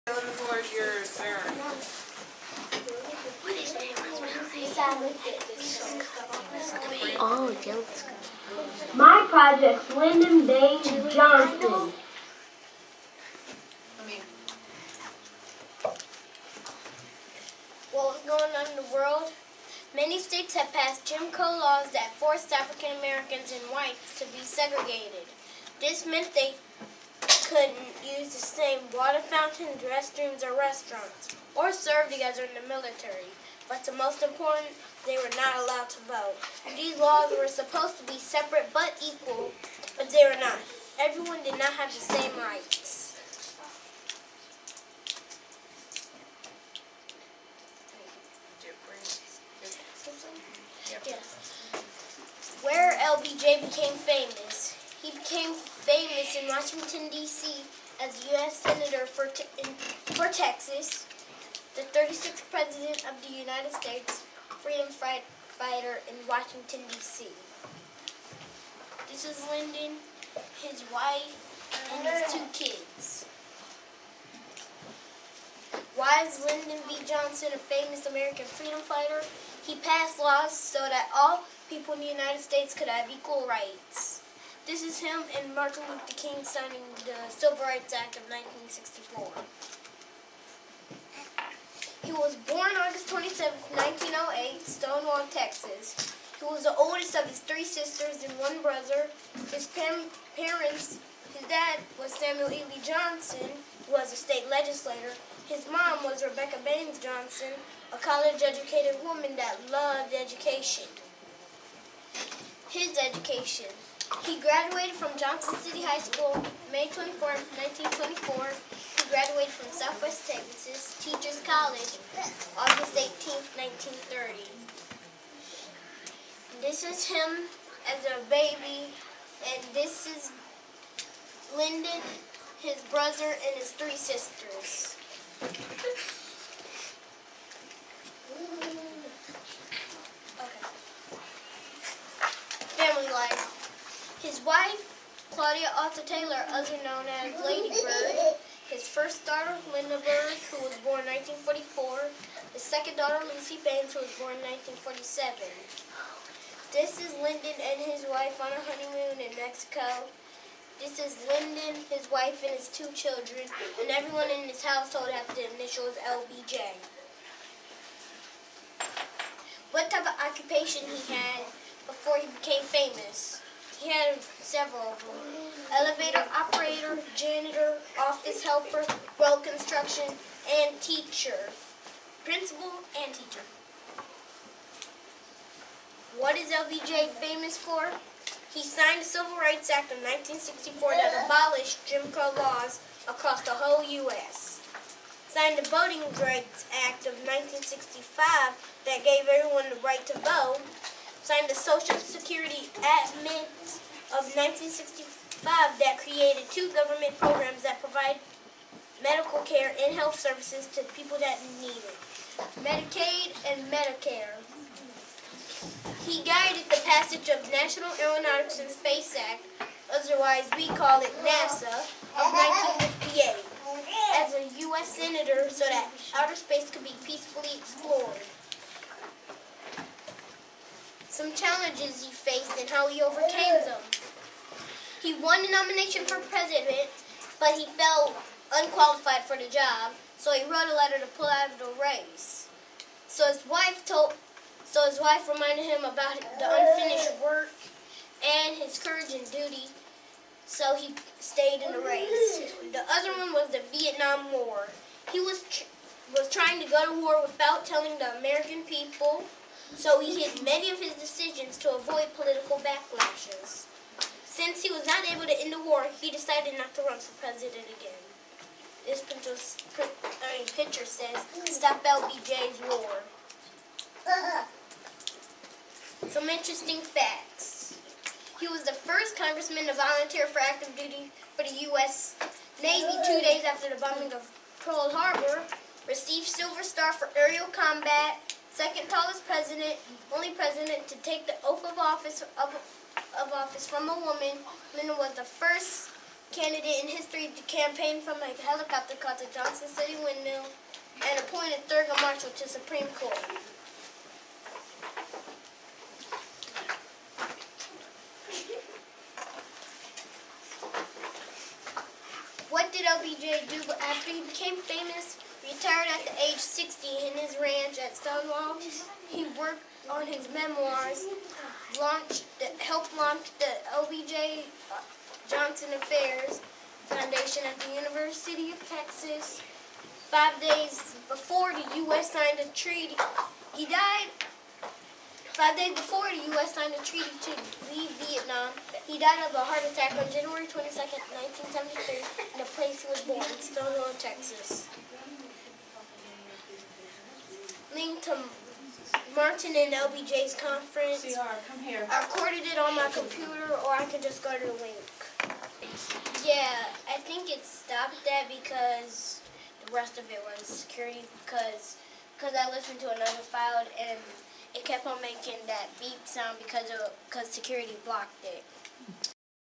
The floor is yours, sir. Oh, My project's Lyndon Baines Johnson. What was going on in the world? Many states have passed Jim Crow laws that forced African Americans and whites to be segregated. This meant they couldn't use the same water fountains, restrooms, or restaurants, or serve together in the military. But the most important, they were not allowed to vote. These laws were supposed to be separate but equal, but they were not. Everyone did not have the same rights. Yeah. Where LBJ became famous. He became famous in Washington, D.C. as U.S. Senator for Texas, the 36th President of the United States, freedom fighter in Washington, D.C. This is Lyndon, his wife, and his 2 kids. Why is Lyndon B. Johnson a famous American freedom fighter? He passed laws so that all people in the United States could have equal rights. This is him and Martin Luther King signing the Civil Rights Act of 1964. He was born August 27, 1908, Stonewall, Texas. He was the oldest of his 3 sisters and 1 brother. His parents, his dad was Samuel Ely Johnson, who was a state legislator. His mom was Rebecca Baines Johnson, a college-educated woman that loved education. His education. He graduated from Johnson City High School May 24, 1924. He graduated from Southwest Texas Teachers College August 18, 1930. This is him as a baby, and this is Lyndon, his brother, and his 3 sisters. Family life. His wife, Claudia Alta Taylor, also known as Lady Bird. His first daughter, Linda Bird, who was born in 1944. His second daughter, Lucy Baines, who was born in 1947. This is Lyndon and his wife on a honeymoon in Mexico. This is Lyndon, his wife, and his 2 children, and everyone in his household has the initials LBJ. What type of occupation he had before he became famous? He had several of them. Elevator operator, janitor, office helper, road construction, and teacher. Principal and teacher. What is LBJ famous for? He signed the Civil Rights Act of 1964 that abolished Jim Crow laws across the whole U.S. Signed the Voting Rights Act of 1965 that gave everyone the right to vote. Signed the Social Security Act of 1965 that created 2 government programs that provide medical care and health services to people that need it. Medicaid and Medicare. He guided the passage of National Aeronautics and Space Act, otherwise we call it NASA, of 1958, as a U.S. Senator so that outer space could be peacefully explored. Some challenges he faced and how he overcame them. He won the nomination for president, but he felt unqualified for the job, so he wrote a letter to pull out of the race. So his wife reminded him about the unfinished work and his courage and duty, so he stayed in the race. The other one was the Vietnam War. He was trying to go to war without telling the American people, so he hid many of his decisions to avoid political backlashes. Since he was not able to end the war, he decided not to run for president again. This picture says, "Stop LBJ's war." Some interesting facts. He was the first congressman to volunteer for active duty for the U.S. Navy 2 days after the bombing of Pearl Harbor. Received Silver Star for aerial combat. Second tallest president, only president to take the oath of office from a woman. Lyndon was the first candidate in history to campaign from a helicopter called the Johnson City Windmill, and appointed Thurgood Marshall to Supreme Court. What did LBJ do after he became famous? Retired at the age 60 in his ranch at Stonewall. He worked on his memoirs, helped launch the LBJ Johnson Affairs Foundation at the University of Texas. 5 days before the U.S. signed a treaty, he died. 5 days before the U.S. signed a treaty to leave Vietnam, he died of a heart attack on January 22nd, 1973, in the place he was born, Stonewall, Texas. Link to Martin and LBJ's conference. Come here. I recorded it on my computer, or I could just go to the link. Yeah, I think it stopped that because the rest of it was security, because I listened to another file and it kept on making that beep sound because security blocked it.